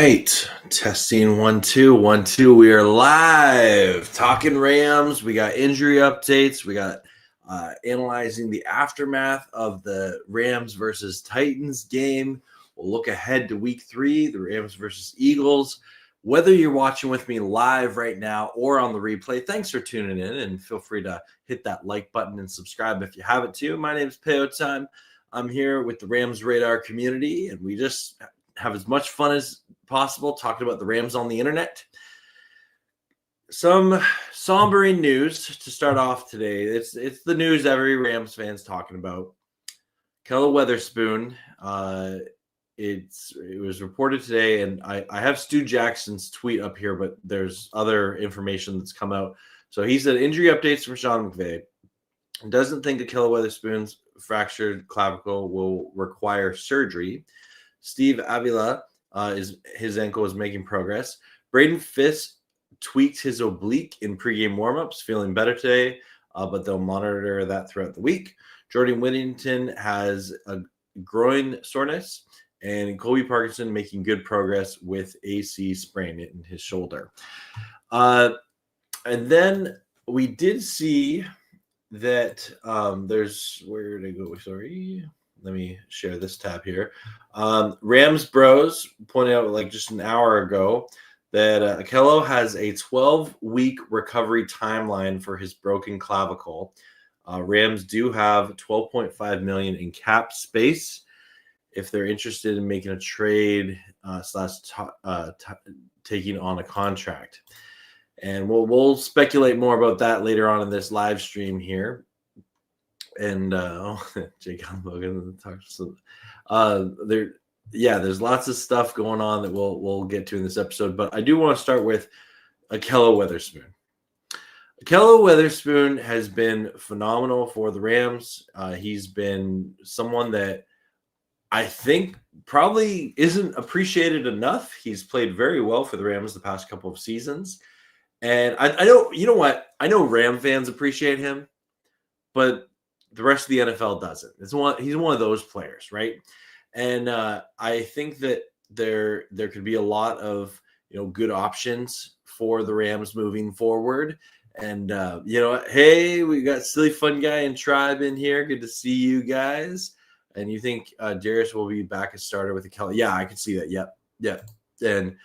right. Testing 1 2 1 2. We are live talking Rams. We got injury updates. We got analyzing the aftermath of the Rams versus Titans game. We'll look ahead to week 3, the Rams versus Eagles. Whether you're watching with me live right now or on the replay, thanks for tuning in, and feel free to hit that like button and subscribe if you haven't too. My name is Peo Time. I'm here with the Rams Radar community, and we just have as much fun as possible talking about the Rams on the internet. Some sombering news to start off today. It's the news every Rams fan's talking about. Ahkello Witherspoon. It was reported today, and I have Stu Jackson's tweet up here, but there's other information that's come out. So he said injury updates from Sean McVay. Doesn't think Ahkello Witherspoon's fractured clavicle will require surgery. Steve Avila, his ankle is making progress. Braden Fisk tweaked his oblique in pregame warmups, feeling better today, but they'll monitor that throughout the week. Jordan Whittington has a groin soreness, and Colby Parkinson making good progress with AC sprain in his shoulder. And then we did see that there's, where did I go? Sorry. Let me share this tab here. Rams Bros pointed out like just an hour ago that Ahkello has a 12-week recovery timeline for his broken clavicle. Rams do have $12.5 million in cap space if they're interested in making a trade / taking on a contract. And we'll speculate more about that later on in this live stream here. And Jake Logan talks. There's lots of stuff going on that we'll get to in this episode. But I do want to start with Ahkello Witherspoon. Ahkello Witherspoon has been phenomenal for the Rams. He's been someone that I think probably isn't appreciated enough. He's played very well for the Rams the past couple of seasons. And I know, you know what? I know Ram fans appreciate him, but the rest of the NFL doesn't. He's one of those players, right? And I think that there could be a lot of good options for the Rams moving forward. And hey, we got silly fun guy and Tribe in here. Good to see you guys. And you think Darius will be back as starter with Ahkello? Yeah, I can see that. Yep. And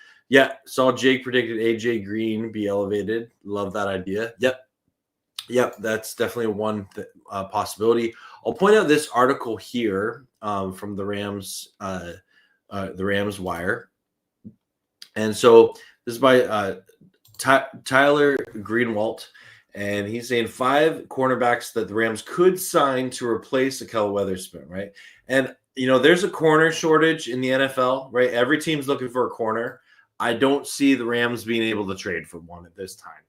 saw Jake predicted AJ Green be elevated. Love that idea. Yep, that's definitely one possibility. I'll point out this article here from the Rams Wire. And so this is by Tyler Greenwalt, and he's saying 5 cornerbacks that the Rams could sign to replace Ahkello Witherspoon, right? And, there's a corner shortage in the NFL, right? Every team's looking for a corner. I don't see the Rams being able to trade for one at this time.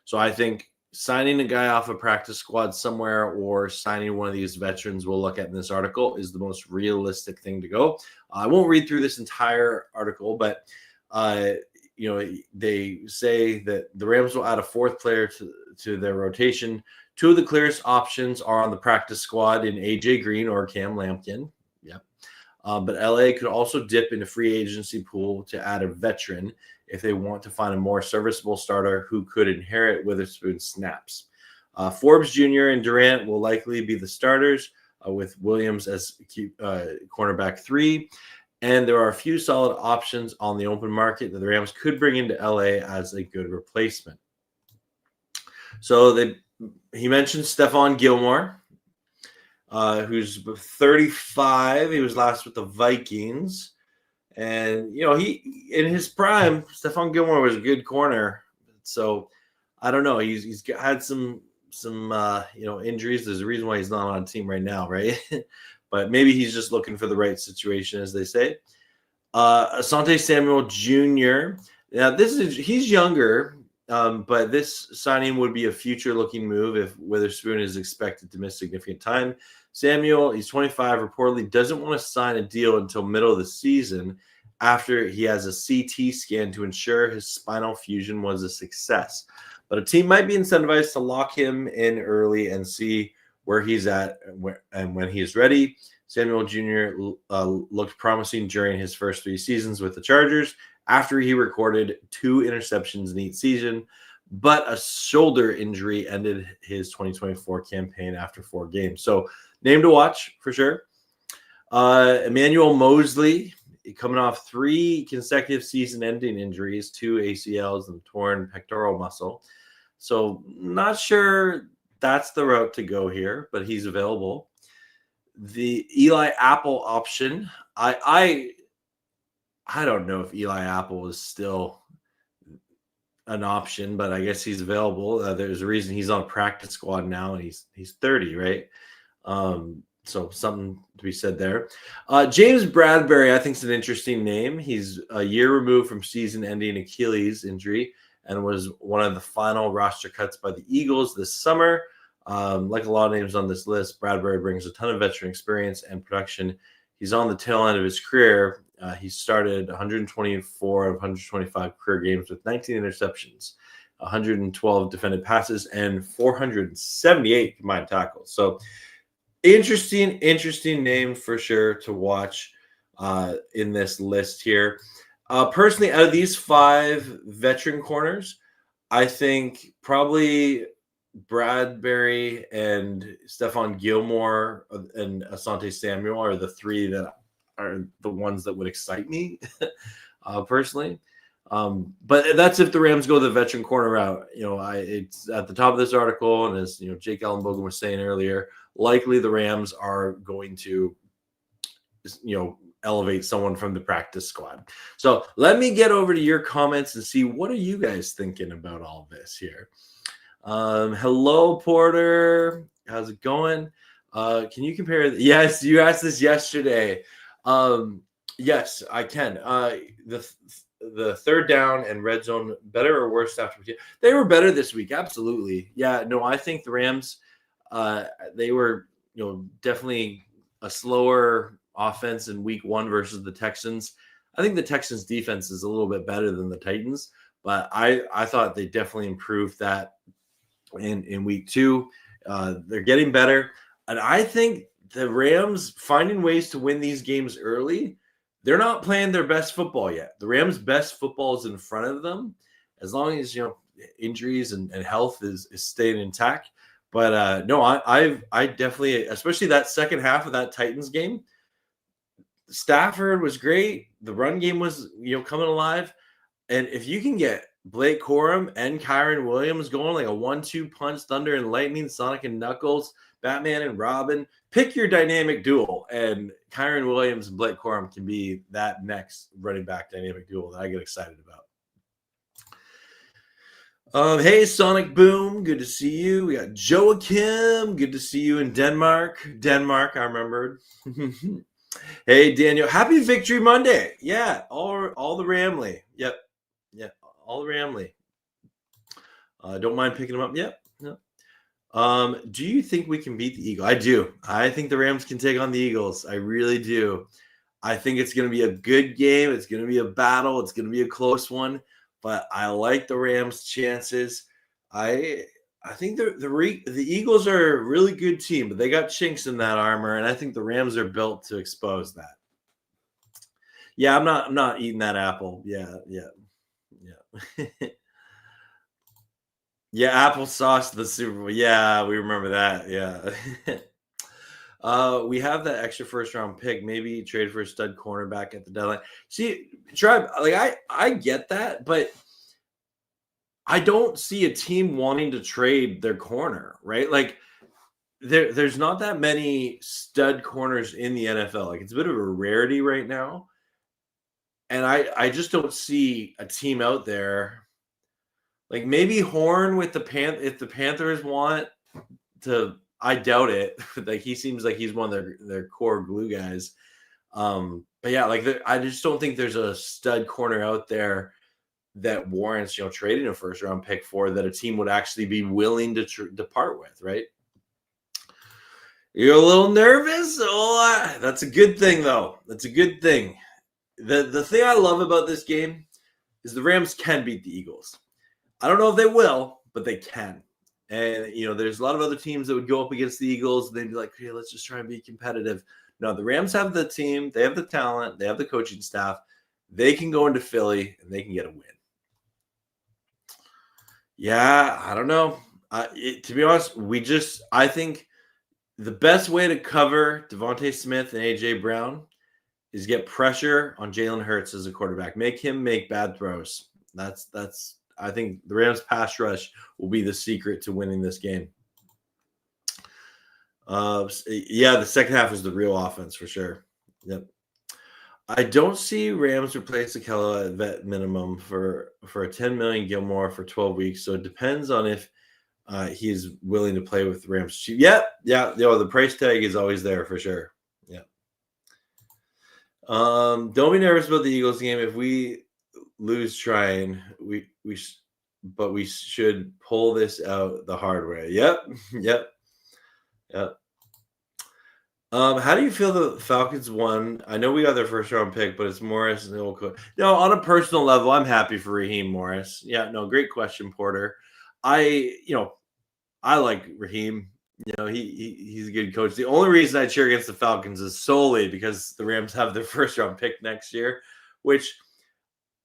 So I think signing a guy off a practice squad somewhere or signing one of these veterans we'll look at in this article is the most realistic thing to go. I won't read through this entire article, but they say that the Rams will add a 4th player to their rotation. 2 of the clearest options are on the practice squad in AJ Green or Cam Lampkin. Yep. But LA could also dip into free agency pool to add a veteran if they want to find a more serviceable starter who could inherit Witherspoon's snaps. Forbes Jr. and Durant will likely be the starters, with Williams as cornerback 3. And there are a few solid options on the open market that the Rams could bring into LA as a good replacement. So he mentioned Stephon Gilmore, who's 35. He was last with the Vikings. And, he in his prime, Stephon Gilmore was a good corner. So I don't know. He's had some injuries. There's a reason why he's not on a team right now, right? But maybe he's just looking for the right situation, as they say. Asante Samuel Jr. Now, he's younger, but this signing would be a future-looking move if Witherspoon is expected to miss significant time. Samuel, he's 25, reportedly doesn't want to sign a deal until middle of the season after he has a CT scan to ensure his spinal fusion was a success. But a team might be incentivized to lock him in early and see where he's at and when he is ready. Samuel Jr. Looked promising during his first 3 seasons with the Chargers after he recorded 2 interceptions in each season, but a shoulder injury ended his 2024 campaign after 4 games. So, name to watch for sure. Emmanuel Mosley, coming off 3 consecutive season-ending injuries, 2 ACLs and torn pectoral muscle. So, not sure that's the route to go here, but he's available. The Eli Apple option, I don't know if Eli Apple is still an option, but I guess he's available. There's a reason he's on a practice squad now, and he's 30, right? So something to be said there. James Bradbury, I think, is an interesting name. He's a year removed from season-ending Achilles injury and was one of the final roster cuts by the Eagles this summer. Like a lot of names on this list, Bradbury brings a ton of veteran experience and production. He's on the tail end of his career. He started 124 of 125 career games with 19 interceptions, 112 defended passes, and 478 combined tackles. So interesting name for sure to watch in this list here. Personally, out of these 5 veteran corners, I think probably Bradbury and Stephon Gilmore and Asante Samuel are the 3 that are the ones that would excite me personally. But that's if the Rams go the veteran corner route. It's at the top of this article, and as Jake Ellenbogen was saying earlier, likely the Rams are going to elevate someone from the practice squad. So let me get over to your comments and see, what are you guys thinking about all this here? Hello, Porter. How's it going? Can you compare? Yes, you asked this yesterday. Yes, I can. The third down and red zone, better or worse after? They were better this week. Absolutely. Yeah, no, I think the Rams, they were, definitely a slower offense in week 1 versus the Texans. I think the Texans defense is a little bit better than the Titans, but I thought they definitely improved that in week 2. They're getting better. And I think the Rams finding ways to win these games early, they're not playing their best football yet. The Rams' best football is in front of them, as long as injuries and health is staying intact. But no, I definitely, especially that second half of that Titans game, Stafford was great. The run game was coming alive, and if you can get Blake Corum and Kyron Williams going like a 1-2 punch, Thunder and Lightning, Sonic and Knuckles, Batman and Robin, pick your dynamic duel, and Kyron Williams and Blake Corum can be that next running back dynamic duel that I get excited about. Hey, Sonic Boom, good to see you. We got Joachim, good to see you in Denmark. I remembered. Hey, Daniel, happy Victory Monday. Yeah, all the Ramley. Yep. All the Ramley. Don't mind picking them up. Yep. Do you think we can beat the Eagles? I do. I think the Rams can take on the Eagles. I really do. I think it's going to be a good game. It's going to be a battle. It's going to be a close one. But I like the Rams' chances. I think the Eagles are a really good team, but they got chinks in that armor, and I think the Rams are built to expose that. Yeah, I'm not eating that apple. Yeah. Yeah, applesauce, the Super Bowl. Yeah, we remember that. Yeah. We have that extra first round pick. Maybe trade for a stud cornerback at the deadline. See, Tribe, like I get that, but I don't see a team wanting to trade their corner, right? Like there's not that many stud corners in the NFL. Like it's a bit of a rarity right now. And I just don't see a team out there. Like maybe Horn with if the Panthers want to, I doubt it. Like he seems like he's one of their core glue guys. But yeah, like I just don't think there's a stud corner out there that warrants trading a first round pick for, that a team would actually be willing to part with, right? You're a little nervous? Oh, that's a good thing though. That's a good thing. The thing I love about this game is the Rams can beat the Eagles. I don't know if they will, but they can. And, there's a lot of other teams that would go up against the Eagles and they'd be like, hey, let's just try and be competitive. No, the Rams have the team, they have the talent, they have the coaching staff. They can go into Philly and they can get a win. Yeah, I don't know. To be honest, I think the best way to cover Devontae Smith and A.J. Brown is get pressure on Jalen Hurts as a quarterback. Make him make bad throws. I think the Rams pass rush will be the secret to winning this game. The second half is the real offense for sure. Yep. I don't see Rams replace Ahkello at vet minimum for a $10 million Gilmore for 12 weeks. So it depends on if he's willing to play with the Rams. Yeah. The price tag is always there for sure. Yeah. Don't be nervous about the Eagles game. If we lose trying, we should pull this out the hard way. Yep. How do you feel the Falcons won? I know we got their first round pick, but it's Morris and Ilko. No, on a personal level, I'm happy for Raheem Morris. Yeah, no, great question, Porter. I like Raheem. He's a good coach. The only reason I cheer against the Falcons is solely because the Rams have their first round pick next year, which,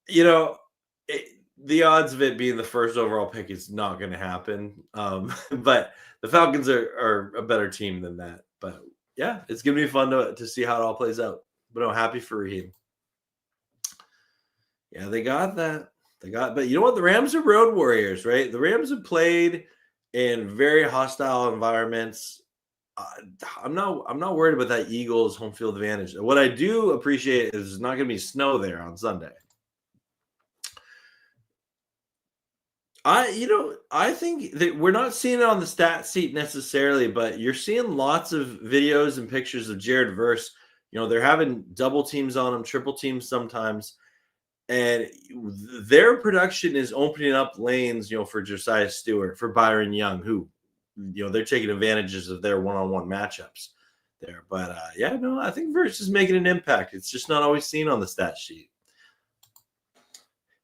the odds of it being the first overall pick is not going to happen. But the Falcons are a better team than that. But yeah, it's going to be fun to see how it all plays out. But I'm happy for Raheem. Yeah, they got that. But you know what? The Rams are road warriors, right? The Rams have played in very hostile environments. I'm not worried about that Eagles home field advantage. What I do appreciate is there's not going to be snow there on Sunday. I think that we're not seeing it on the stat sheet necessarily, but you're seeing lots of videos and pictures of Jared Verse. They're having double teams on him, triple teams sometimes, and their production is opening up lanes, for Josiah Stewart, for Byron Young, who, they're taking advantages of their one-on-one matchups there. But I think Verse is making an impact. It's just not always seen on the stat sheet.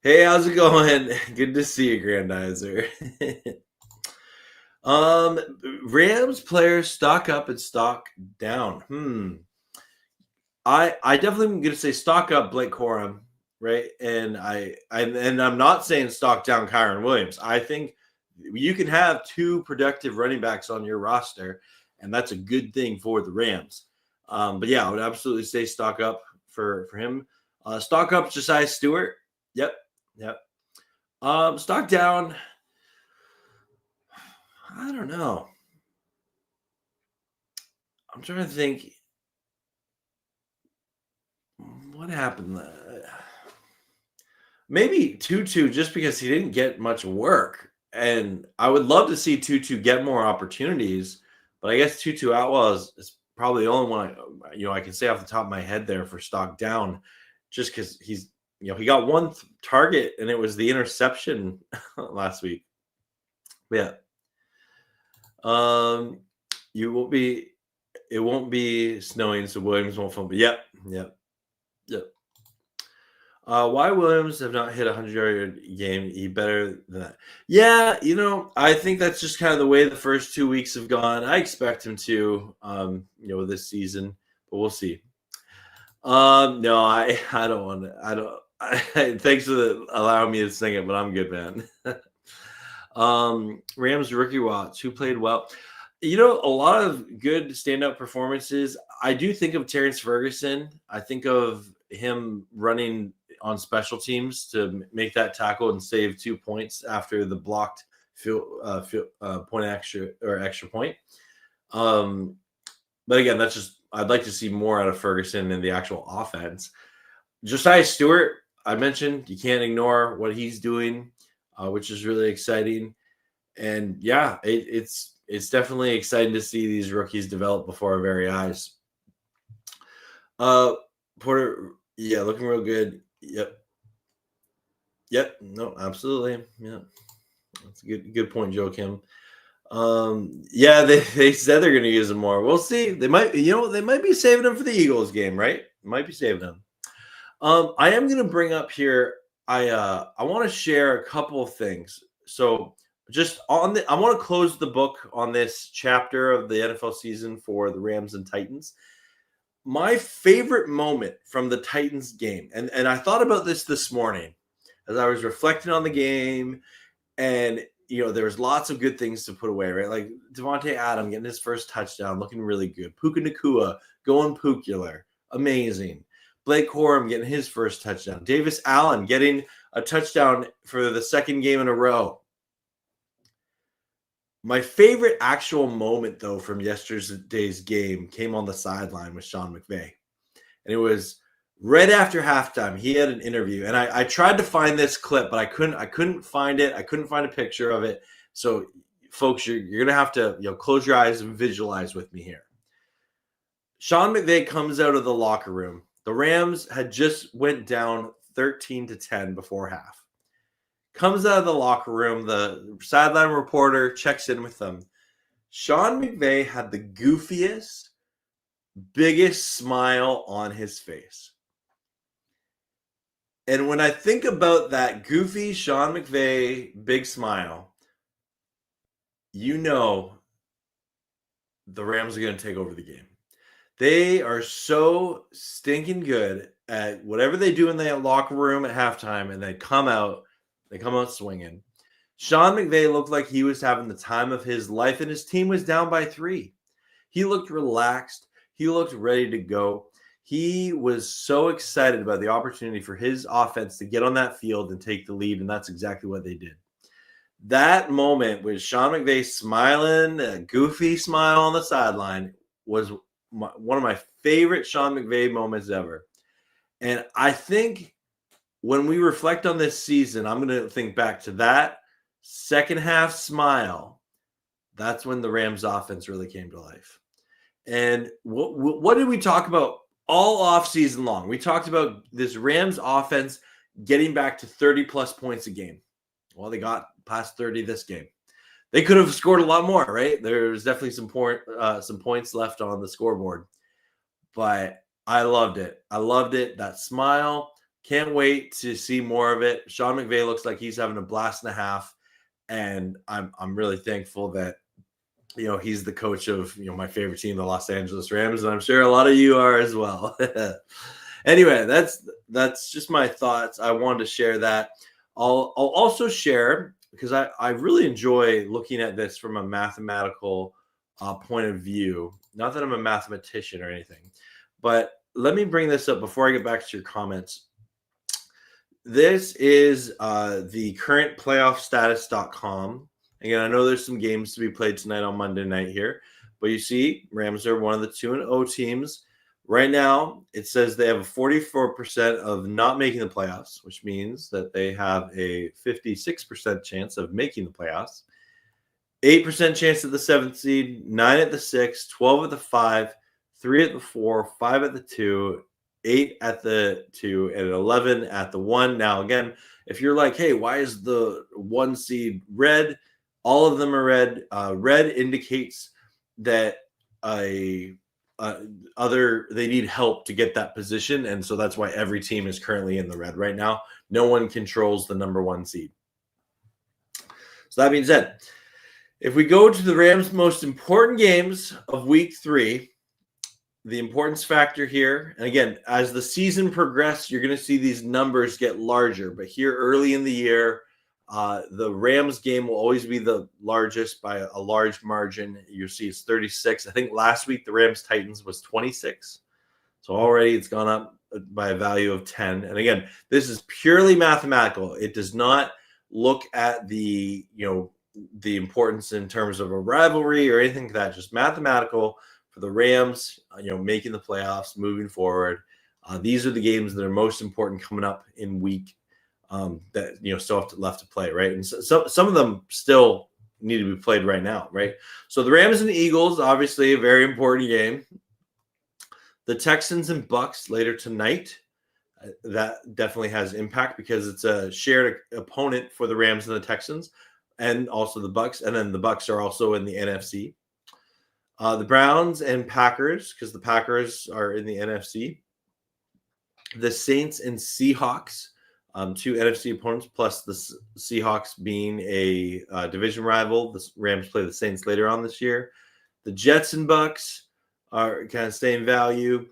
Hey, how's it going? Good to see you, Grandizer. Rams players stock up and stock down. I definitely am going to say stock up Blake Corum, right? And I'm not saying stock down Kyron Williams. I think you can have two productive running backs on your roster, and that's a good thing for the Rams. But yeah, I would absolutely say stock up for him. Stock up Josiah Stewart. Yep. Stock down. I don't know. I'm trying to think. What happened? Maybe Tutu, just because he didn't get much work. And I would love to see Tutu get more opportunities. But I guess Tutu Atwell is probably the only one I can say off the top of my head there for stock down, just because he's he got one target and it was the interception last week. Yeah. It won't be snowing, so Williams won't fumble. Yep. Why Williams have not hit a 100-yard game? He better than that. Yeah, I think that's just kind of the way the first 2 weeks have gone. I expect him to, this season, but we'll see. No, I don't want to. I don't. Thanks for allowing me to sing it, but I'm good, man. Rams rookie Watts, who played well. A lot of good stand-up performances. I do think of Terrence Ferguson. I think of him running on special teams to make that tackle and save 2 points after the blocked point extra point. But again, that's just I'd like to see more out of Ferguson in the actual offense. Josiah Stewart, I mentioned, you can't ignore what he's doing, which is really exciting. And yeah, it's definitely exciting to see these rookies develop before our very eyes. Porter, yeah, looking real good. Yep. No, absolutely. Yeah, that's a good point, Joe Kim. They said they're going to use him more. We'll see. They might, they might be saving him for the Eagles game, right? Might be saving him. I am going to bring up here. I want to share a couple of things. So just I want to close the book on this chapter of the NFL season for the Rams and Titans. My favorite moment from the Titans game, and I thought about this morning as I was reflecting on the game, and there was lots of good things to put away, right? Like Devontae Adams getting his first touchdown, looking really good. Puka Nacua going pukular, amazing. Blake Corum getting his first touchdown. Davis Allen getting a touchdown for the second game in a row. My favorite actual moment, though, from yesterday's game came on the sideline with Sean McVay. And it was right after halftime. He had an interview. And I tried to find this clip, but I couldn't find it. I couldn't find a picture of it. So, folks, you're going to have to close your eyes and visualize with me here. Sean McVay comes out of the locker room. The Rams had just went down 13-10 before half. Comes out of the locker room. The sideline reporter checks in with them. Sean McVay had the goofiest, biggest smile on his face. And when I think about that goofy Sean McVay big smile, the Rams are going to take over the game. They are so stinking good at whatever they do in the locker room at halftime, and they come out swinging. Sean McVay looked like he was having the time of his life, and his team was down by 3. He looked relaxed. He looked ready to go. He was so excited about the opportunity for his offense to get on that field and take the lead, and that's exactly what they did. That moment with Sean McVay smiling, a goofy smile on the sideline, was one of my favorite Sean McVay moments ever. And I think when we reflect on this season, I'm going to think back to that second half smile. That's when the Rams offense really came to life. And what did we talk about all off season long? We talked about this Rams offense getting back to 30-plus points a game. Well, they got past 30 this game. They could have scored a lot more, right? There's definitely some points left on the scoreboard. But I loved it. That smile. Can't wait to see more of it. Sean McVay looks like he's having a blast and a half, and I'm really thankful that he's the coach of my favorite team, the Los Angeles Rams, and I'm sure a lot of you are as well. Anyway, that's just my thoughts. I wanted to share that. I'll also share, because I really enjoy looking at this from a mathematical point of view. Not that I'm a mathematician or anything, but let me bring this up before I get back to your comments. This is the current playoffstatus.com. Again, I know there's some games to be played tonight on Monday night here, but you see, Rams are one of the 2-0 teams. Right now, it says they have a 44% of not making the playoffs, which means that they have a 56% chance of making the playoffs. 8% chance at the 7th seed, 9 at the 6, 12 at the 5, 3 at the 4, 5 at the 2, 8 at the 2, and 11 at the 1. Now, again, if you're like, hey, why is the 1 seed red? All of them are red. Red indicates that they need help to get that position, and so that's why every team is currently in the red right now. No one controls the number 1 seed. So that being said, if we go to the Rams' most important games of Week 3, the importance factor here, and again, as the season progresses, you're going to see these numbers get larger. But here early in the year, the Rams game will always be the largest by a large margin. You'll see it's 36. I think last week the Rams-Titans was 26. So already it's gone up by a value of 10. And again, this is purely mathematical. It does not look at the importance in terms of a rivalry or anything like that. Just mathematical. For the Rams, making the playoffs, moving forward. These are the games that are most important coming up in week that still have left to play, right? And so some of them still need to be played right now, right? So the Rams and the Eagles, obviously a very important game. The Texans and Bucks later tonight. That definitely has impact because it's a shared opponent for the Rams and the Texans, and also the Bucks. And then the Bucks are also in the NFC. The Browns and Packers, because the Packers are in the NFC. The Saints and Seahawks, 2 NFC opponents, plus the Seahawks being a division rival. The Rams play the Saints later on this year. The Jets and Bucks are kind of same value.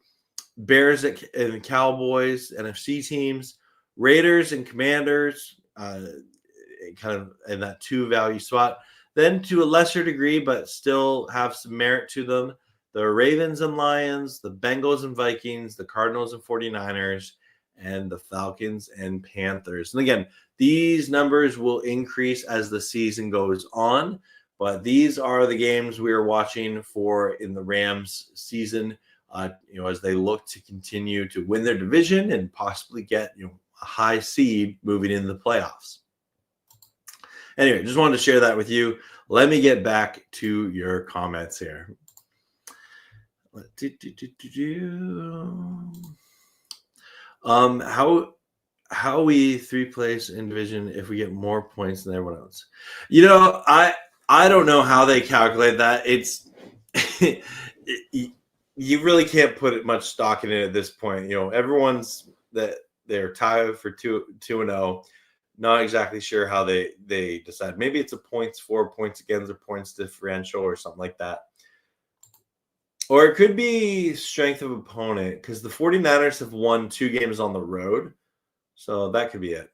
Bears and Cowboys, NFC teams, Raiders and Commanders, kind of in that 2 value spot. Then to a lesser degree, but still have some merit to them, the Ravens and Lions, the Bengals and Vikings, the Cardinals and 49ers, and the Falcons and Panthers. And again, these numbers will increase as the season goes on, but these are the games we are watching for in the Rams season, as they look to continue to win their division and possibly get, a high seed moving into the playoffs. Anyway, just wanted to share that with you. Let me get back to your comments here. How we 3 place in division if we get more points than everyone else? I don't know how they calculate that. It's you really can't put much stock in it at this point. Everyone's that they're tied for 2-0. Not exactly sure how they decide. Maybe it's a points for, points against, or points differential or something like that. Or it could be strength of opponent because the 49ers have won 2 games on the road. So that could be it.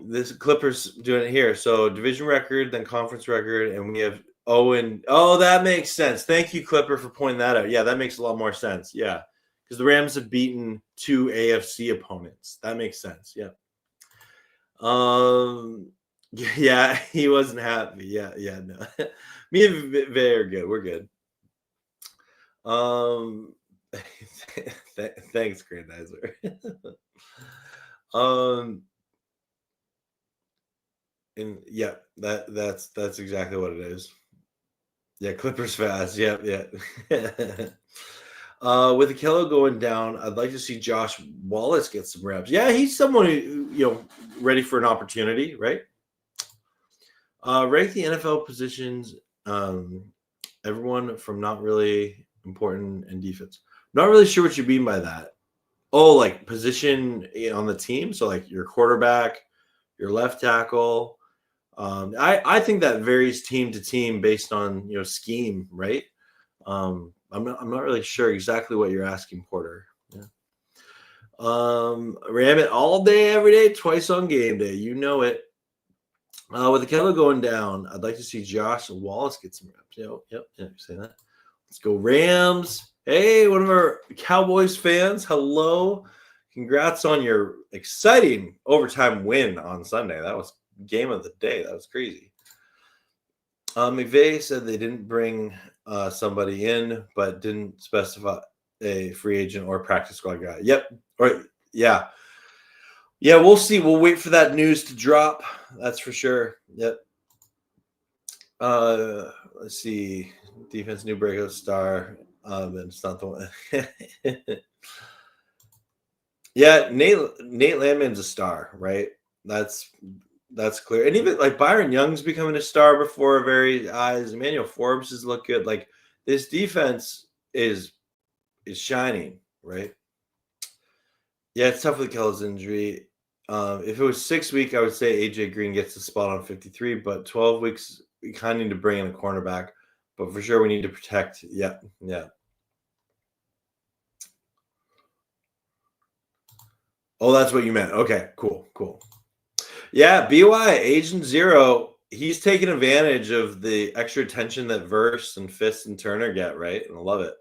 This Clippers doing it here. So division record, then conference record, and we have that makes sense. Thank you, Clipper, for pointing that out. Yeah, that makes a lot more sense. Yeah. Because the Rams have beaten 2 AFC opponents. That makes sense. Yeah. Yeah, he wasn't happy. Yeah, no. Me and Vay are good. We're good. Thanks, Grandizer. And yeah, that's exactly what it is. Yeah, Clippers fast. Yeah. With Ahkello going down, I'd like to see Josh Wallace get some reps. Yeah, he's someone who, ready for an opportunity, right? Rank the NFL positions, everyone from not really important and defense. Not really sure what you mean by that. Oh, like position on the team? So like your quarterback, your left tackle. I think that varies team to team based on, scheme, right? I'm not really sure exactly what you're asking, Porter. Yeah. Ram it all day, every day, twice on game day. You know it. With Ahkello going down, I'd like to see Josh Wallace get some reps. Yep. Say that. Let's go Rams. Hey, one of our Cowboys fans. Hello. Congrats on your exciting overtime win on Sunday. That was game of the day. That was crazy. McVay said they didn't bring somebody in, but didn't specify a free agent or practice squad guy. Yep. Or yeah. Yeah, we'll see. We'll wait for that news to drop. That's for sure. Yep. Let's see. Defense new breakout star. And it's not the one. Yeah, Nate Landman's a star, right? That's clear. And even like Byron Young's becoming a star before our very eyes. Emmanuel Forbes has looked good. Like this defense is shining, right? Yeah, it's tough with Ahkello's injury. If it was 6 weeks, I would say AJ Green gets the spot on 53, but 12 weeks, we kind of need to bring in a cornerback. But for sure, we need to protect. Yeah. Oh, that's what you meant. Okay, cool. Yeah, BY, Agent Zero, he's taking advantage of the extra attention that Verse and Fist and Turner get, right? And I love it.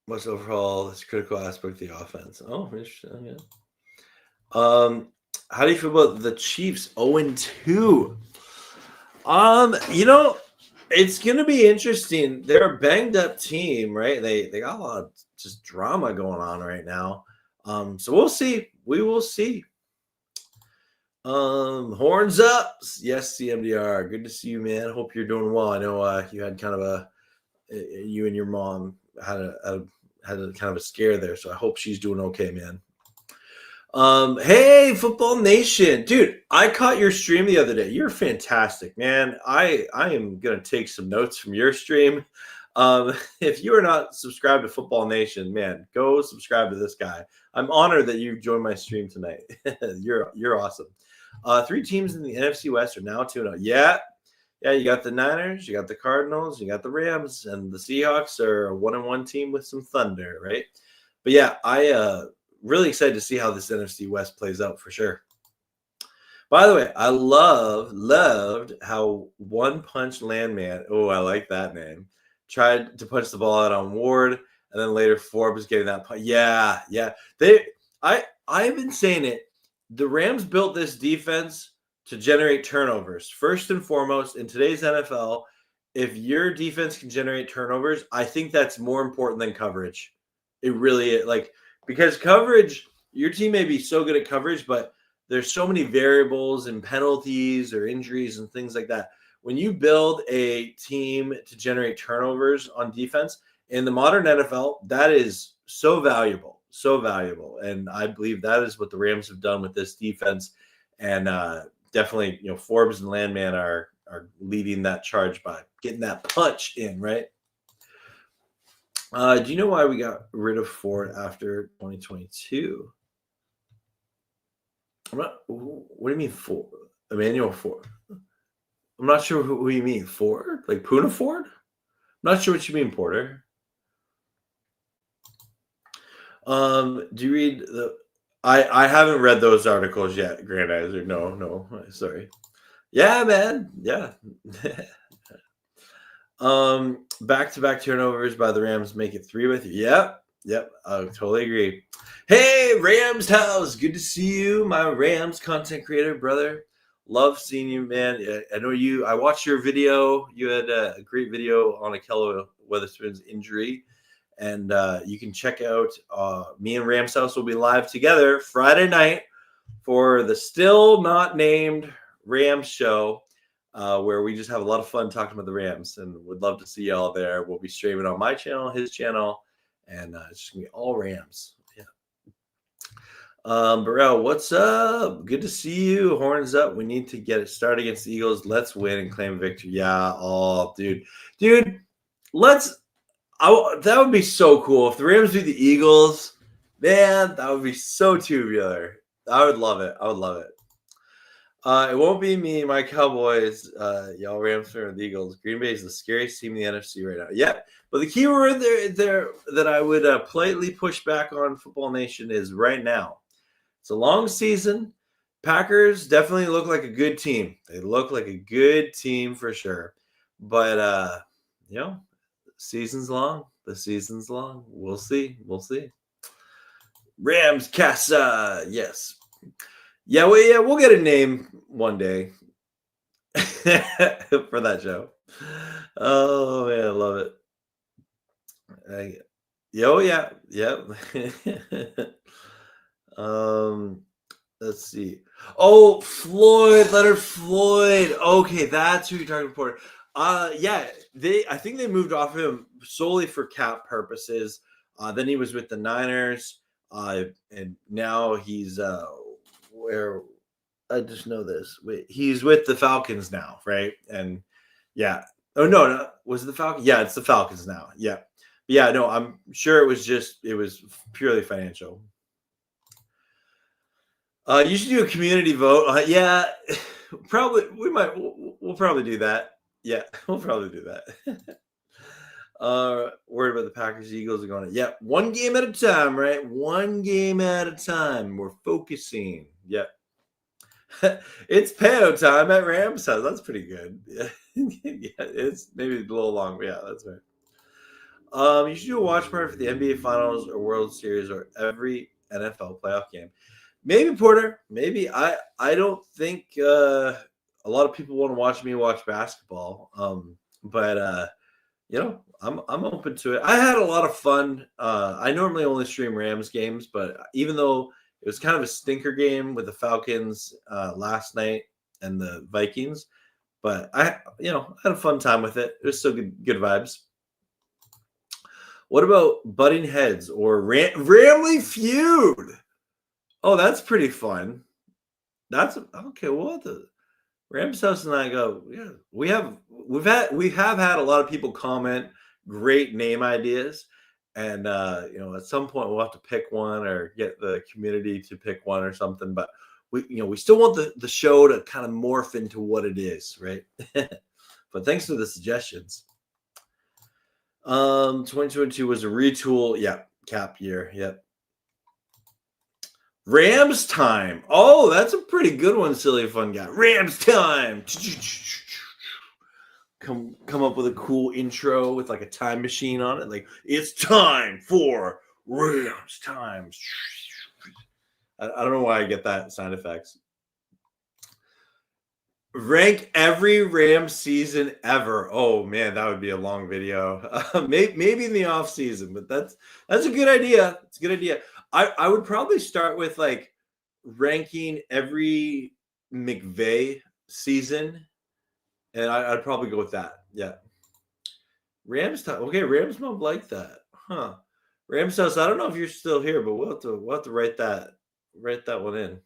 What's overall this critical aspect of the offense? Oh, interesting. Yeah. How do you feel about the Chiefs 0-2? It's gonna be interesting. They're a banged up team, right? They got a lot of just drama going on right now. So we'll see. We will see. Horns up. Yes, CMDR. Good to see you, man. Hope you're doing well. I know you had kind of you and your mom had a kind of a scare there, so I hope she's doing okay, man. Hey, Football Nation, dude, I caught your stream the other day. You're fantastic, man. I am gonna take some notes from your stream. If you are not subscribed to Football Nation, man, go subscribe to this guy. I'm honored that you joined my stream tonight. You're awesome. 3 teams in the NFC West are now 2-0. Yeah, Yeah, you got the Niners, you got the Cardinals, you got the Rams, and the Seahawks are a 1-1 team with some thunder, right? But yeah, I really excited to see how this NFC West plays out for sure. By the way, I loved how One Punch Landman, oh, I like that name, tried to punch the ball out on Ward, and then later Forbes getting that punch. Yeah. I've been saying it. The Rams built this defense to generate turnovers. First and foremost, in today's NFL, if your defense can generate turnovers, I think that's more important than coverage. It really is. Because coverage, your team may be so good at coverage, but there's so many variables and penalties or injuries and things like that. When you build a team to generate turnovers on defense in the modern NFL, that is so valuable, so valuable. And I believe that is what the Rams have done with this defense. And definitely, Forbes and Landman are leading that charge by getting that punch in, right? Do you know why we got rid of Ford after 2022? What do you mean Ford? Emmanuel Ford? I'm not sure who you mean. Ford? Like Puna Ford? I'm not sure what you mean, Porter. Do you read the... I haven't read those articles yet, Grand Iser. No, sorry. Yeah, man. Yeah. Back-to-back turnovers by the Rams make it 3 with you. Yep. I totally agree. Hey, Rams house. Good to see you, my Rams content creator, brother. Love seeing you, man. I know you. I watched your video. You had a great video on Ahkello Witherspoon's injury. And you can check out me and Rams House will be live together Friday night for the still not named Rams show, where we just have a lot of fun talking about the Rams, and would love to see y'all there. We'll be streaming on my channel, his channel, and it's just gonna be all Rams. Yeah. Burrell, what's up? Good to see you. Horns up. We need to get it started against the Eagles. Let's win and claim victory. Yeah. Oh, dude. Let's. That would be so cool if the Rams beat the Eagles. Man, that would be so tubular. I would love it. It won't be me, my Cowboys. Y'all Rams are the Eagles. Green Bay is the scariest team in the NFC right now. Yeah, but the key word there that I would politely push back on Football Nation is right now. It's a long season. Packers definitely look like a good team. They look like a good team for sure. But season's long. The season's long. We'll see. Rams Casa. Yes. Yeah, we'll get a name one day for that show. Oh man, I love it. Let's see. Oh, Leonard Floyd. Okay, that's who you're talking about. I think they moved off him solely for cap purposes. Then he was with the Niners, and now he's where I just know this. Wait, he's with the Falcons now, right? And yeah. Oh no, was it the Falcons? Yeah, it's the Falcons now. Yeah. But yeah, no, I'm sure it was purely financial. You should do a community vote. Yeah, probably we'll probably do that. Yeah, we'll probably do that. Worried about the Packers, Eagles are going to, yeah, one game at a time, right? One game at a time. We're focusing. Yep. It's Peo time at Rams house. That's pretty good. Yeah, it's maybe a little long, but yeah, that's right. You should do a watch party for the NBA Finals or World Series or every NFL playoff game. Maybe, Porter. Maybe. I don't think a lot of people want to watch me watch basketball. But I'm open to it. I had a lot of fun. I normally only stream Rams games, but even though it was kind of a stinker game with the Falcons last night and the Vikings, but I had a fun time with it. It was still good vibes. What about butting heads or Ramley feud? Oh, that's pretty fun. That's okay. Well, the Rams house and I go. Yeah, we have had a lot of people comment great name ideas, and at some point we'll have to pick one or get the community to pick one or something. But we still want the show to kind of morph into what it is, right? But thanks for the suggestions. 2022 was a retool. Yeah, cap year. Yep. Rams time. Oh, that's a pretty good one, silly fun guy. Rams time. Come up with a cool intro with like a time machine on it. Like, it's time for Rams time. I don't know why I get that sound effects. Rank every Rams season ever. Oh man, that would be a long video. Maybe in the off season, but that's a good idea. It's a good idea. I would probably start with like ranking every McVay season, and I'd probably go with that. Yeah. Rams time. Okay, Rams don't like that, huh? Rams house. I don't know if you're still here, but we'll have to write that one in.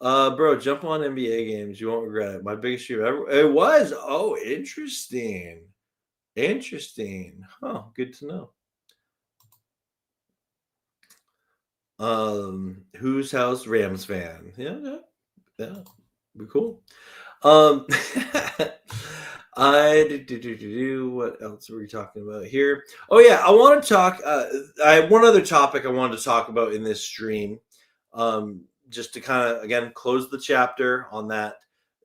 Bro, jump on NBA games. You won't regret it. My biggest stream ever. It was. Oh, interesting. Interesting. Huh. Good to know. Whose house? Rams fan. Yeah. Be cool. What else are we talking about here? Oh yeah, I want to talk. I have one other topic I wanted to talk about in this stream. Just to kind of, again, close the chapter on that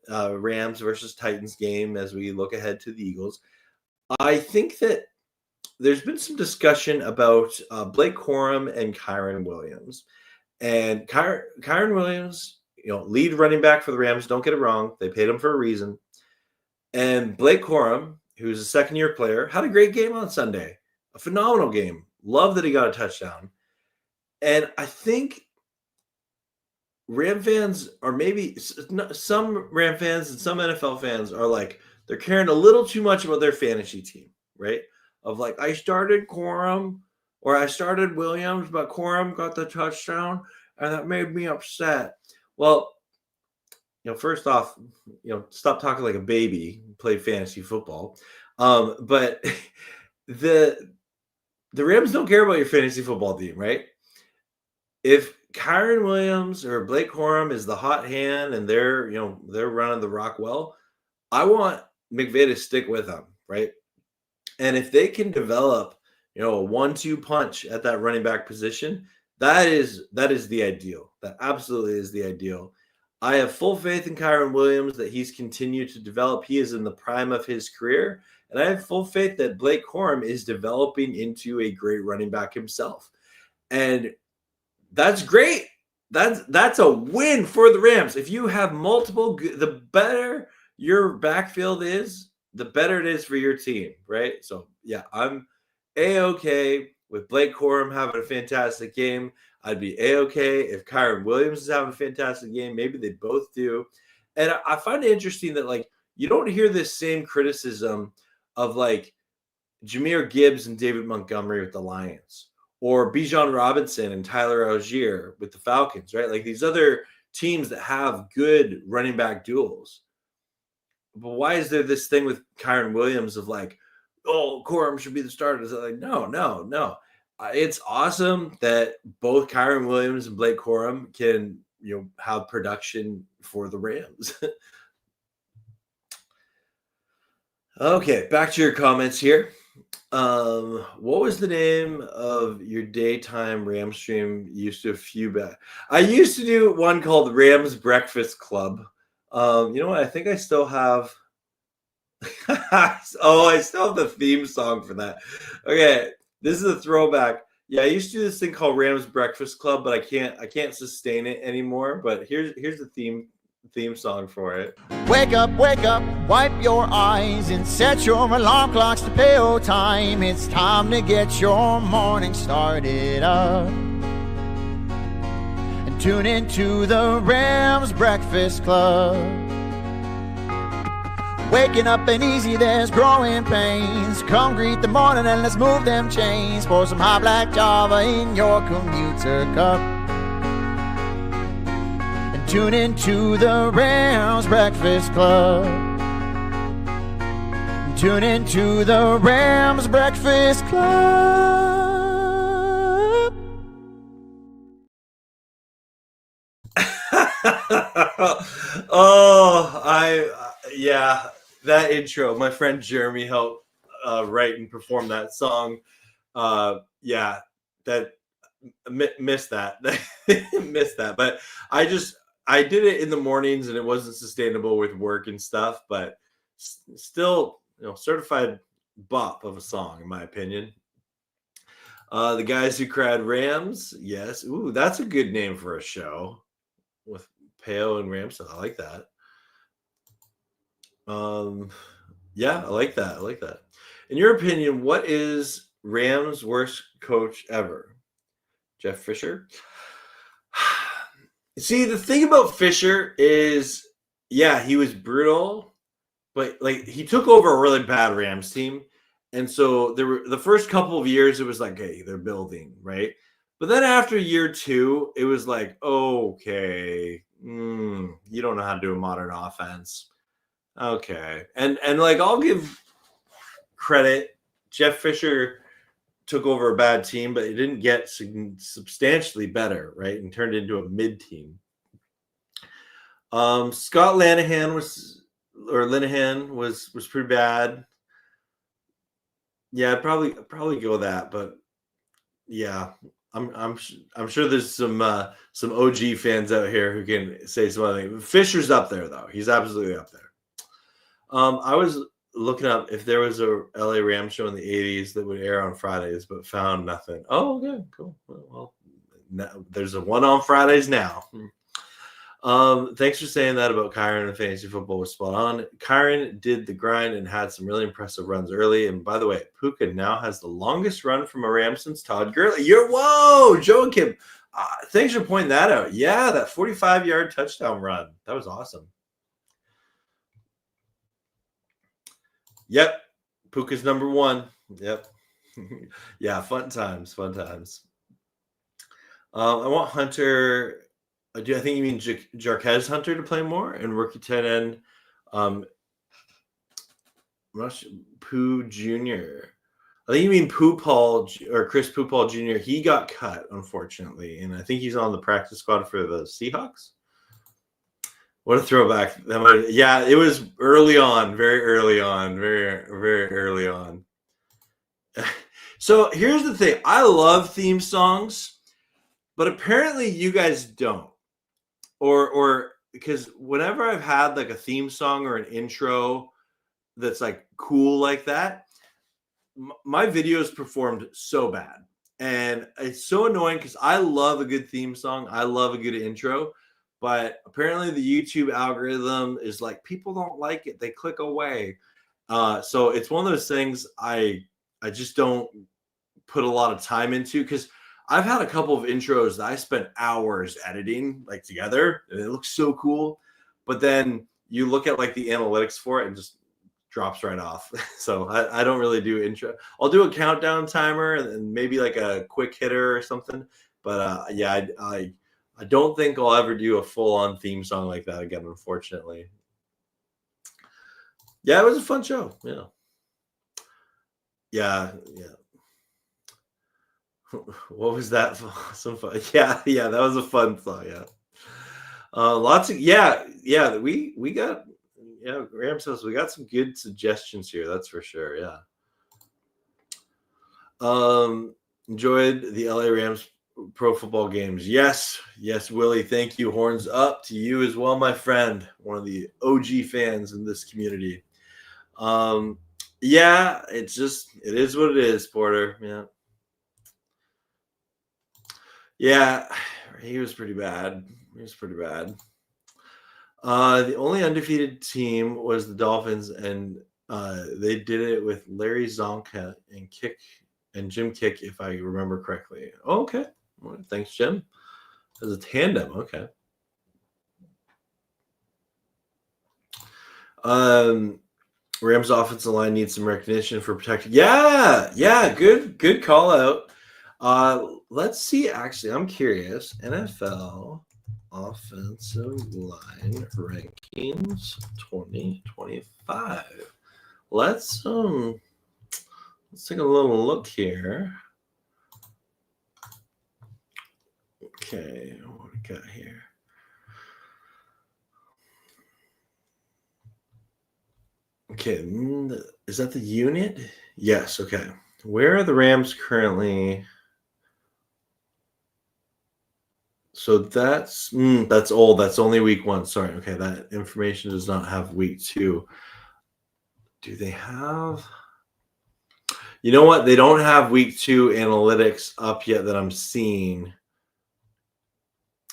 Rams versus Titans game as we look ahead to the Eagles. I think that there's been some discussion about Blake Corum and Kyren Williams. And Kyren Williams, lead running back for the Rams. Don't get it wrong. They paid him for a reason. And Blake Corum, who's a second-year player, had a great game on Sunday. A phenomenal game. Love that he got a touchdown. And I think Ram fans, or maybe some Ram fans and some NFL fans, are like, they're caring a little too much about their fantasy team, right? Of like, I started Corum or I started Williams, but Corum got the touchdown, and that made me upset. Well, first off, stop talking like a baby, play fantasy football. But the Rams don't care about your fantasy football team, right? If Kyren Williams or Blake Corum is the hot hand and they're running the rock well, I want McVay to stick with them, right? And if they can develop, a 1-2 punch at that running back position, that is the ideal. That absolutely is the ideal. I have full faith in Kyren Williams that he's continued to develop. He is in the prime of his career. And I have full faith that Blake Corum is developing into a great running back himself. And that's great. That's a win for the Rams. If you have multiple, the better your backfield is, the better it is for your team, right? So, yeah, I'm A-okay with Blake Corum having a fantastic game. I'd be A-okay if Kyren Williams is having a fantastic game. Maybe they both do. And I find it interesting that, like, you don't hear this same criticism of, like, Jahmyr Gibbs and David Montgomery with the Lions, or Bijan Robinson and Tyler Algier with the Falcons, right? Like these other teams that have good running back duels. But why is there this thing with Kyren Williams of like, oh, Corum should be the starter? It's like, no. It's awesome that both Kyren Williams and Blake Corum can, have production for the Rams. Okay, back to your comments here. What was the name of your daytime Ram stream you used to a few back? I used to do one called Rams Breakfast Club. You know what? I think I still have. I still have the theme song for that. Okay, this is a throwback. Yeah, I used to do this thing called Rams Breakfast Club, but I can't sustain it anymore. But here's the theme song for it. Wake up, wipe your eyes and set your alarm clocks to PO time. It's time to get your morning started up. And tune into the Rams Breakfast Club. Waking up ain't easy, there's growing pains. Come greet the morning and let's move them chains. Pour some hot black Java in your commuter cup. Tune into the Rams Breakfast Club. Tune into the Rams Breakfast Club. that intro. My friend Jeremy helped write and perform that song. Yeah, that missed that. Missed that. But I did it in the mornings and it wasn't sustainable with work and stuff. But still, certified bop of a song, in my opinion. The Guys Who Cried Rams. Yes. Ooh, that's a good name for a show with Peo and Rams. I like that. Yeah, I like that. I like that. In your opinion, what is Rams' worst coach ever? Jeff Fisher? See, the thing about Fisher is, yeah, he was brutal, but like he took over a really bad Rams team. And so there were the first couple of years, it was like, hey, they're building, right? But then after year 2, it was like, okay, you don't know how to do a modern offense. Okay. And like I'll give credit. Jeff Fisher took over a bad team, but it didn't get substantially better, right? And turned into a mid team. Scott Linehan was pretty bad. Yeah, I'd probably go that, but yeah, I'm sure there's some OG fans out here who can say some other thing. Fisher's up there though. He's absolutely up there. I was looking up if there was a LA Rams show in the 80s that would air on Fridays, but found nothing. Oh, okay, cool. Well, now, there's a one on Fridays now. Thanks for saying that about Kyron and fantasy football was spot on. Kyron did the grind and had some really impressive runs early. And by the way, Puka now has the longest run from a Ram since Todd Gurley. Whoa, Joakim. Thanks for pointing that out. Yeah, that 45-yard touchdown run. That was awesome. Yep. Puka's number 1. Yep. Yeah, fun times. I want Hunter. I think you mean Jarquez Hunter to play more and rookie tight end. Pooh Jr. I think you mean Pooh Paul or Chris Pooh Paul Jr. He got cut, unfortunately, and I think he's on the practice squad for the Seahawks. What a throwback! Yeah, it was early on, very early on. So here's the thing: I love theme songs, but apparently you guys don't. Or because whenever I've had like a theme song or an intro that's like cool like that, my videos performed so bad. And it's so annoying because I love a good theme song. I love a good intro. But apparently the YouTube algorithm is like, people don't like it. They click away. So it's one of those things I just don't put a lot of time into because I've had a couple of intros that I spent hours editing like together and it looks so cool. But then you look at like the analytics for it and just drops right off. So I don't really do intro. I'll do a countdown timer and maybe like a quick hitter or something. But yeah, I don't think I'll ever do a full-on theme song like that again, unfortunately. Yeah, it was a fun show. Yeah. What was that? Some fun. Yeah, that was a fun song. Yeah. Lots of we got Rams House. We got some good suggestions here. That's for sure. Yeah. Enjoyed the LA Rams pro football games. Yes, Willie. Thank you. Horns up to you as well, my friend. One of the OG fans in this community. Yeah, it is what it is, Porter. Yeah, he was pretty bad. The only undefeated team was the Dolphins, and they did it with Larry Zonka and Jim Kick, if I remember correctly. Oh, okay. Well, thanks, Jim. As a tandem, okay. Rams offensive line needs some recognition for protection. Yeah, good call out. Let's see. Actually, I'm curious. NFL offensive line rankings 2025. Let's take a little look here. Okay, what we got here? Okay, is that the unit? Yes. Okay. Where are the Rams currently? So that's old. That's only week 1. Sorry. Okay, that information does not have week 2. Do they have? You know what? They don't have week 2 analytics up yet that I'm seeing.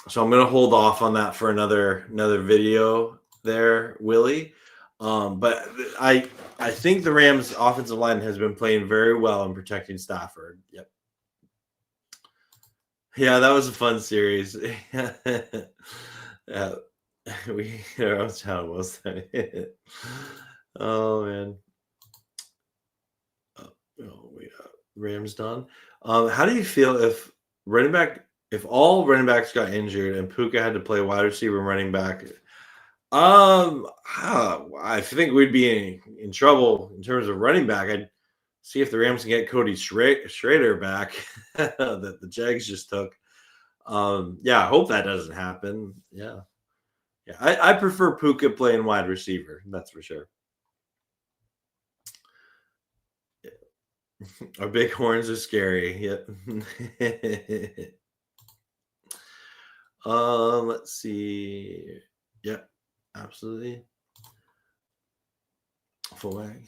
So I'm gonna hold off on that for another video there, Willie. But I think the Rams offensive line has been playing very well in protecting Stafford. Yep. Yeah, that was a fun series. Yeah, our own town was that. Oh man. Rams done. How do you feel if all running backs got injured and Puka had to play wide receiver and running back? I think we'd be in trouble in terms of running back. I'd see if the Rams can get Cody Schrader back that the Jags just took. Yeah, I hope that doesn't happen. Yeah. I prefer Puka playing wide receiver. That's for sure. Our big horns are scary. Yep. Let's see. Yep, absolutely. Fullback.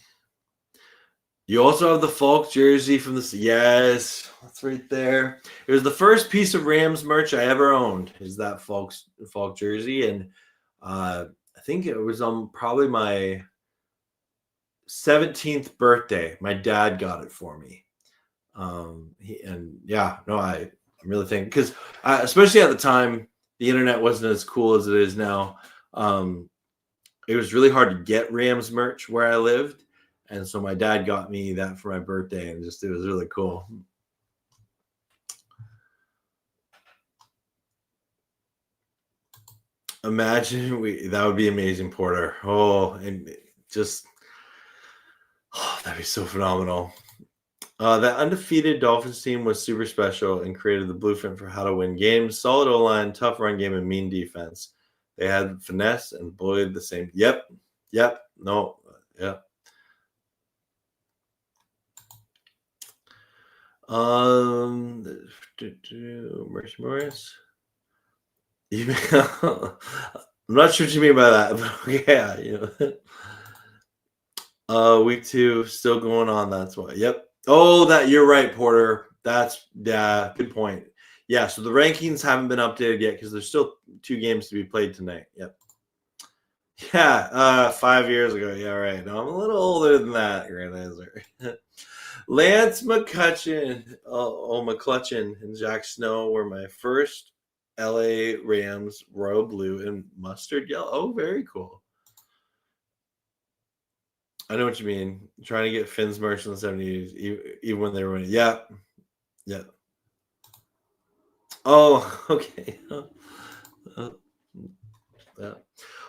You also have the Falk jersey from the yes, that's right there. It was the first piece of Rams merch I ever owned. Is that Falk jersey, and I think it was on probably my 17th birthday. My dad got it for me. I'm really thinking because especially at the time, the internet wasn't as cool as it is now. It was really hard to get Rams merch where I lived. And so my dad got me that for my birthday, and it was really cool. Imagine that would be amazing, Porter. That'd be so phenomenal. That undefeated Dolphins team was super special and created the blueprint for how to win games. Solid O-line, tough run game, and mean defense. They had finesse and bullied the same. Yep. No. Yeah. Mercy Morris. I'm not sure what you mean by that, but yeah, week 2 still going on. That's why. Yep. Oh, that you're right, Porter. Good point. Yeah, so the rankings haven't been updated yet because there's still 2 games to be played tonight. Yep. Yeah, 5 years ago. Yeah, right. No, I'm a little older than that, Grandizer. Lance McCutcheon, McClutcheon and Jack Snow were my first LA Rams royal blue and mustard yellow. Oh, very cool. I know what you mean. Trying to get Finn's merch in the 70s, even when they were winning. Yeah. Oh, okay. Yeah.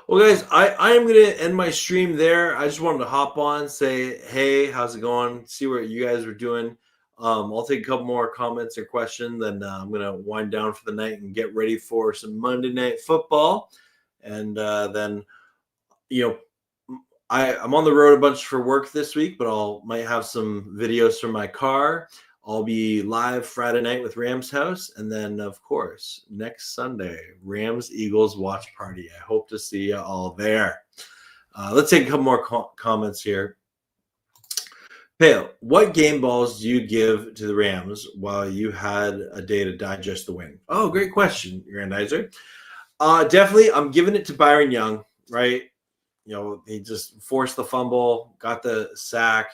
Well, guys, I am going to end my stream there. I just wanted to hop on, say, hey, how's it going? See what you guys are doing. I'll take a couple more comments or questions, then I'm going to wind down for the night and get ready for some Monday Night Football. And then, I'm on the road a bunch for work this week, but might have some videos from my car. I'll be live Friday night with Rams House. And then, of course, next Sunday, Rams-Eagles watch party. I hope to see you all there. Let's take a couple more comments here. Pale, what game balls do you give to the Rams while you had a day to digest the win? Oh, great question, Grandizer. Definitely, I'm giving it to Byron Young, right? He just forced the fumble, got the sack.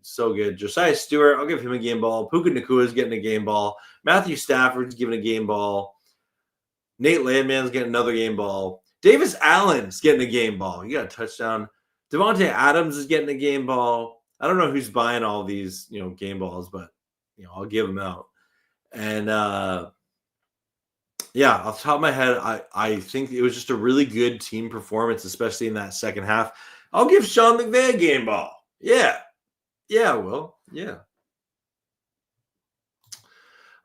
So good. Josiah Stewart, I'll give him a game ball. Puka Nacua is getting a game ball. Matthew Stafford's giving a game ball. Nate Landman's getting another game ball. Davis Allen's getting a game ball. You got a touchdown. Devontae Adams is getting a game ball. I don't know who's buying all these, game balls, but, I'll give them out. And, yeah, off the top of my head, I think it was just a really good team performance, especially in that second half. I'll give Sean McVay a game ball. Yeah, I will. Yeah.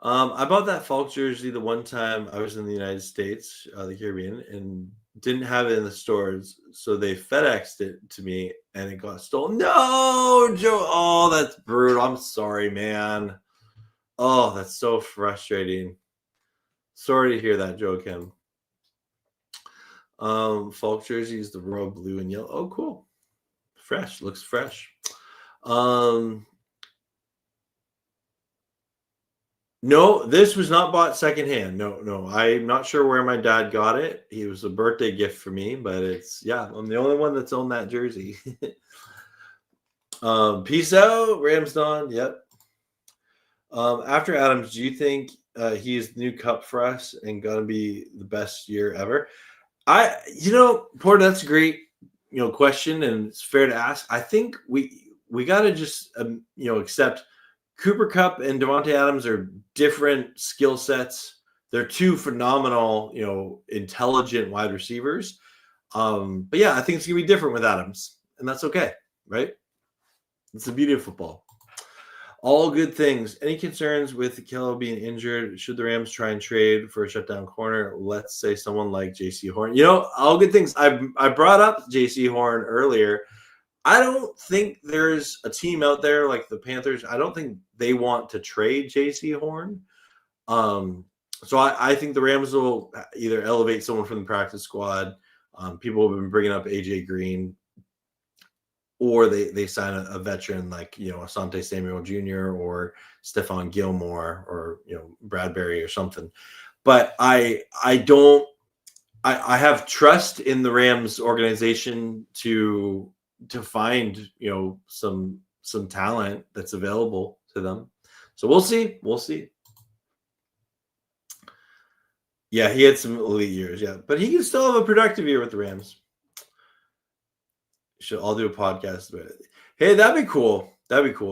I bought that Falk jersey the one time I was in the United States, the Caribbean, and didn't have it in the stores, so they FedExed it to me, and it got stolen. No, Joe. Oh, that's brutal. I'm sorry, man. Oh, that's so frustrating. Sorry to hear that, Joe Kim. Falk jersey is the royal blue and yellow. Oh, cool. Fresh. Looks fresh. No, this was not bought secondhand. No. I'm not sure where my dad got it. It was a birthday gift for me, but I'm the only one that's owned that jersey. Peace out, Rams Don. Yep. After Adams, do you think he's the new cup for us and gonna be the best year ever? Porter, that's a great question, and it's fair to ask. I think we gotta just accept Cooper Kupp and Devontae Adams are different skill sets. They're two phenomenal, intelligent wide receivers. But yeah, I think it's gonna be different with Adams, and that's okay, right? It's the beauty of football. All good things. Any concerns with Ahkello being injured? Should the Rams try and trade for a shutdown corner? Let's say someone like J.C. Horn. All good things. I brought up J.C. Horn earlier. I don't think there's a team out there like the Panthers. I don't think they want to trade J.C. Horn. So I think the Rams will either elevate someone from the practice squad. People have been bringing up A.J. Green. Or they sign a veteran like, Asante Samuel Jr. or Stephon Gilmore or, Bradbury or something. But I have trust in the Rams organization to find, some talent that's available to them. So we'll see. Yeah, he had some elite years, yeah. But he can still have a productive year with the Rams. I'll do a podcast about it. Hey, that'd be cool.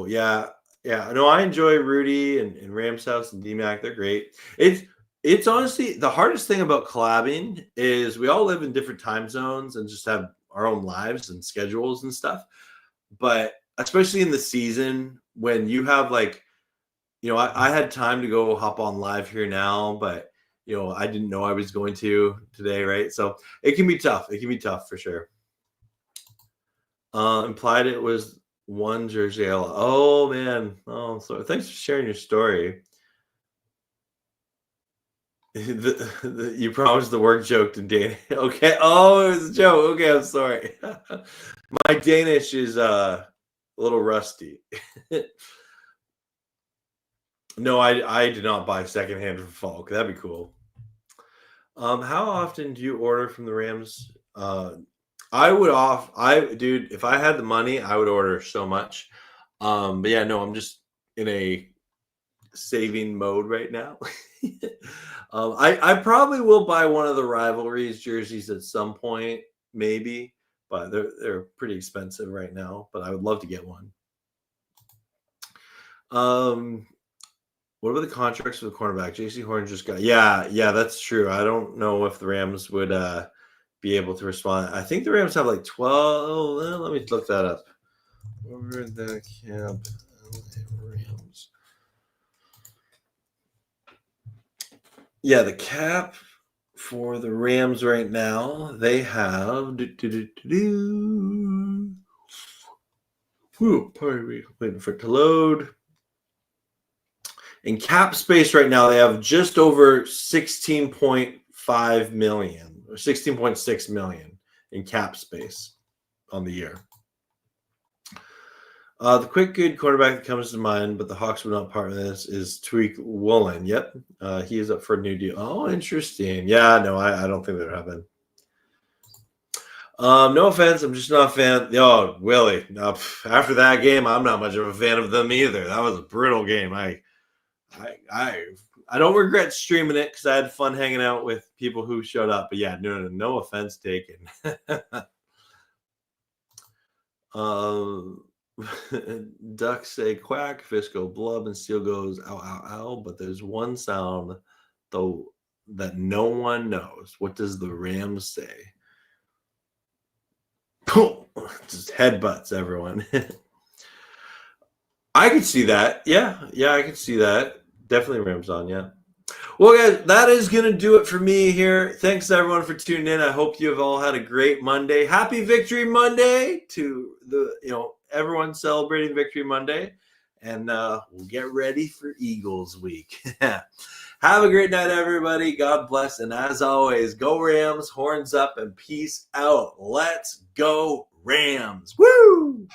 Yeah. No, I enjoy Rudy and Rams House and DMAC. They're great. It's honestly the hardest thing about collabing is we all live in different time zones and just have our own lives and schedules and stuff. But especially in the season when you have I had time to go hop on live here now, but I didn't know I was going to today, right? So it can be tough. It can be tough for sure. Implied it was one jersey. Oh man. Oh, so thanks for sharing your story. You promised the work joke to Danish. Okay. Oh, it was a joke. Okay, I'm sorry. My Danish is a little rusty. No, I did not buy secondhand from Falk. That'd be cool. How often do you order from the Rams? Dude, if I had the money, I would order so much. But yeah, no, I'm just in a saving mode right now. I probably will buy one of the rivalries jerseys at some point, maybe, but they're pretty expensive right now, but I would love to get one. What about the contracts for the cornerback? J.C. Horn just got yeah, that's true. I don't know if the Rams would be able to respond. I think the Rams have 12. Let me look that up. Over the cap, Rams. Yeah, the cap for the Rams right now, they have. Pardon me, waiting for it to load. In cap space right now, they have just over 16.5 million or 16.6 million in cap space on the year. The quick good quarterback that comes to mind, but the Hawks would not part of this, is Tariq Woolen. Yep. He is up for a new deal. Oh, interesting. Yeah, no, I don't think that would happen. No offense, I'm just not a fan. Oh, Willie. No, after that game, I'm not much of a fan of them either. That was a brutal game. I don't regret streaming it because I had fun hanging out with people who showed up. But yeah, no offense taken. Ducks say quack, fish go blub, and steel goes ow, ow, ow. But there's one sound though that no one knows. What does the Rams say? Just headbutts everyone. I could see that. Yeah, I could see that. Definitely Rams on, yeah. Well, guys, that is going to do it for me here. Thanks, everyone, for tuning in. I hope you have all had a great Monday. Happy Victory Monday to everyone celebrating Victory Monday. And we'll get ready for Eagles week. Have a great night, everybody. God bless. And as always, go Rams, horns up, and peace out. Let's go Rams. Woo!